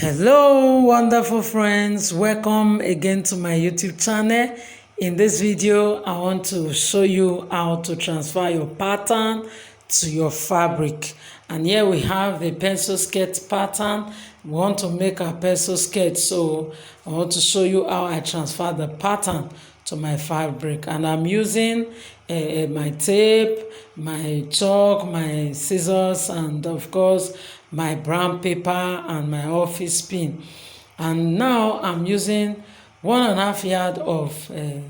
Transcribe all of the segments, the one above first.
Hello wonderful friends, welcome again to my YouTube channel. In this video I want to show you how to transfer your pattern to your fabric. And here we have a pencil skirt pattern. We want to make a pencil skirt, so I want to show you how I transfer the pattern to my fabric. And I'm using my tape, my chalk, my scissors, and of course my brown paper and my office pin. And now I'm using 1.5 yard of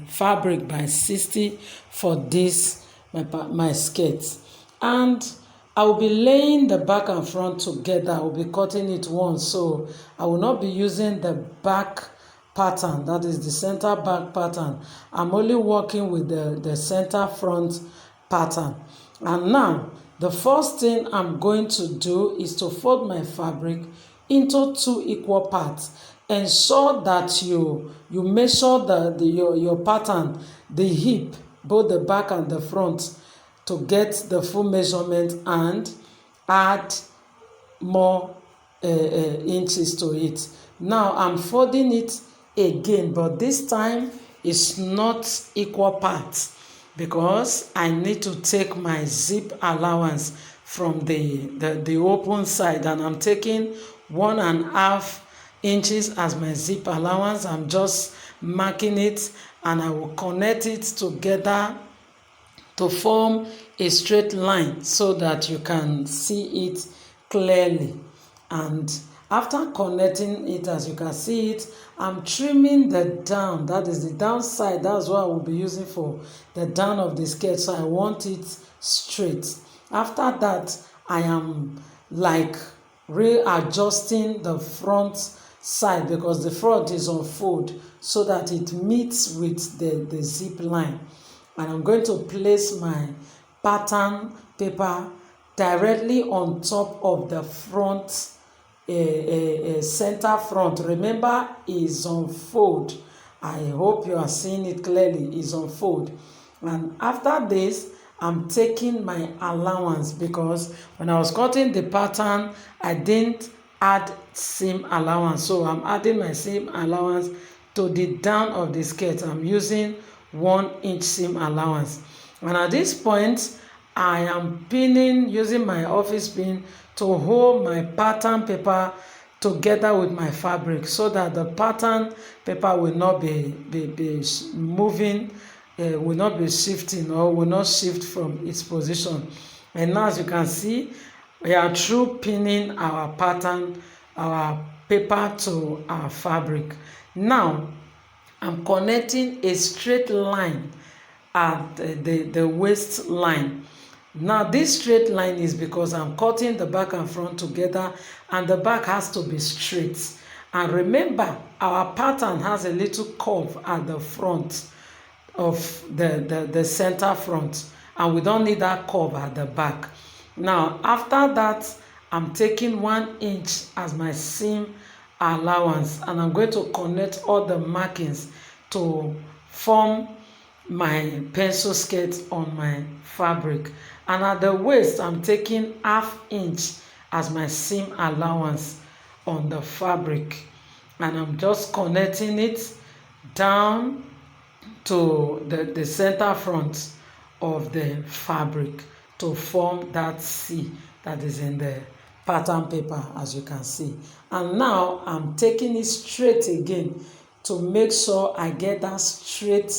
fabric by 60 for this my skirt. And I will be laying the back and front together. I will be cutting it once, so I will not be using the back pattern, that is the center back pattern. I'm only working with the center front pattern. And now the first thing I'm going to do is to fold my fabric into 2 equal parts. Ensure that you measure your pattern, the hip, both the back and the front, to get the full measurement and add more inches to it. Now I'm folding it again, but this time it's not equal parts because I need to take my zip allowance from the open side, and I'm taking 1.5 inches as my zip allowance. I'm just marking it and I will connect it together to form a straight line so that you can see it clearly. And after connecting it, as you can see it, I'm trimming the down, that is the downside. That's what I will be using for the down of the skirt, so I want it straight. After that, I am like readjusting the front side because the front is on fold, so that it meets with the zip line. And I'm going to place my pattern paper directly on top of the front center front. Remember, is on fold. I hope you are seeing it clearly. Is on fold. And after this, I'm taking my allowance because when I was cutting the pattern, I didn't add seam allowance, so I'm adding my seam allowance to the down of the skirt. I'm using 1 inch seam allowance. And at this point, I am pinning using my office pin to hold my pattern paper together with my fabric, so that the pattern paper will not be moving, will not be shifting, or will not shift from its position. And now, as you can see, we are through pinning our pattern, our paper to our fabric. Now I'm connecting a straight line at the waistline. Now this straight line is because I'm cutting the back and front together, and the back has to be straight. And remember, our pattern has a little curve at the front of the center front, and we don't need that curve at the back. Now after that, I'm taking 1 inch as my seam allowance, and I'm going to connect all the markings to form my pencil skirt on my fabric. And at the waist, I'm taking 1/2 inch as my seam allowance on the fabric, and I'm just connecting it down to the center front of the fabric to form that C that is in the pattern paper, as you can see. And now I'm taking it straight again to make sure I get that straight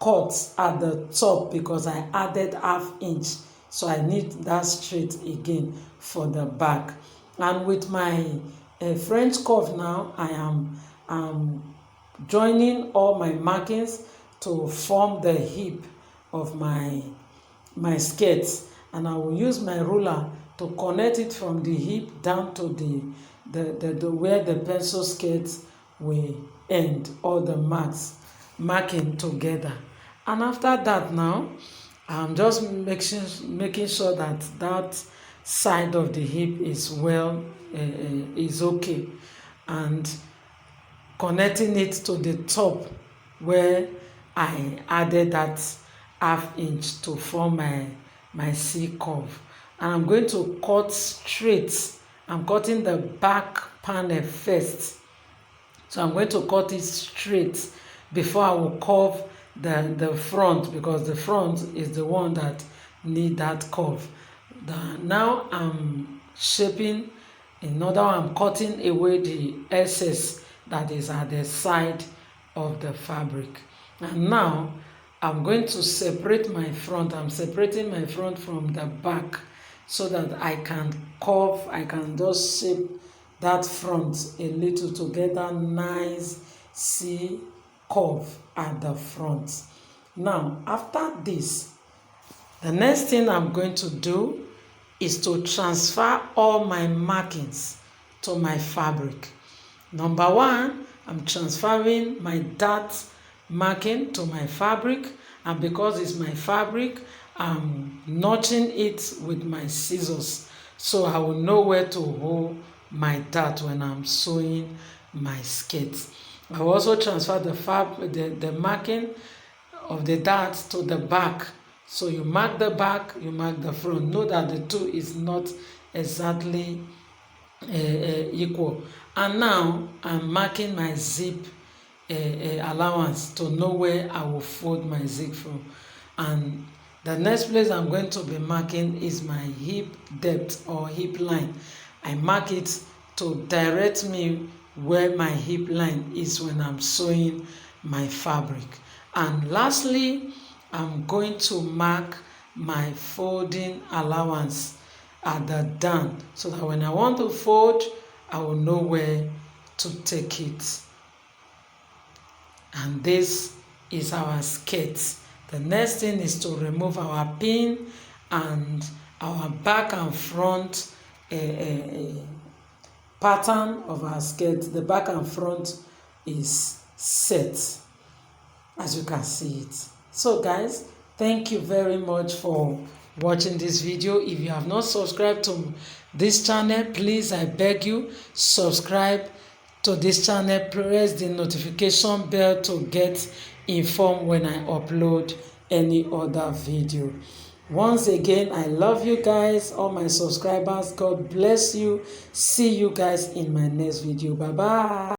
cut at the top, because I added 1/2 inch, so I need that straight again for the back. And with my French curve now, I am joining all my markings to form the hip of my skirt, and I will use my ruler to connect it from the hip down to the where the pencil skirt will end, all the marking together. And after that, now I'm just making sure that that side of the hip is is okay, and connecting it to the top where I added that 1/2 inch to form my C curve. And I'm going to cut straight. I'm cutting the back panel first. So I'm going to cut it straight before I will curve the front, because the front is the one that need that curve. Now I'm shaping, in other I'm cutting away the excess that is at the side of the fabric. And now I'm going to separate my front. I'm separating my front from the back so that I can curve, I can just shape that front a little to get that nice C curve at the front. Now after this, the next thing I'm going to do is to transfer all my markings to my fabric. Number one, I'm transferring my dart marking to my fabric, and because it's my fabric, I'm notching it with my scissors so I will know where to hold my dart when I'm sewing my skirt. I will also transfer the marking of the dart to the back. So you mark the back, you mark the front. Know that the two is not exactly equal. And now I'm marking my zip allowance to know where I will fold my zip from. And the next place I'm going to be marking is my hip depth or hip line. I mark it to direct me where my hip line is when I'm sewing my fabric. And lastly, I'm going to mark my folding allowance at the down, so that when I want to fold, I will know where to take it. And this is our skirt. The next thing is to remove our pin and our back and front pattern of our skirt. The back and front is set, as you can see it. So guys, thank you very much for watching this video. If you have not subscribed to this channel, please, I beg you, subscribe to this channel, press the notification bell to get informed when I upload any other video. Once again, I love you guys, all my subscribers. God bless you. See you guys in my next video. Bye bye.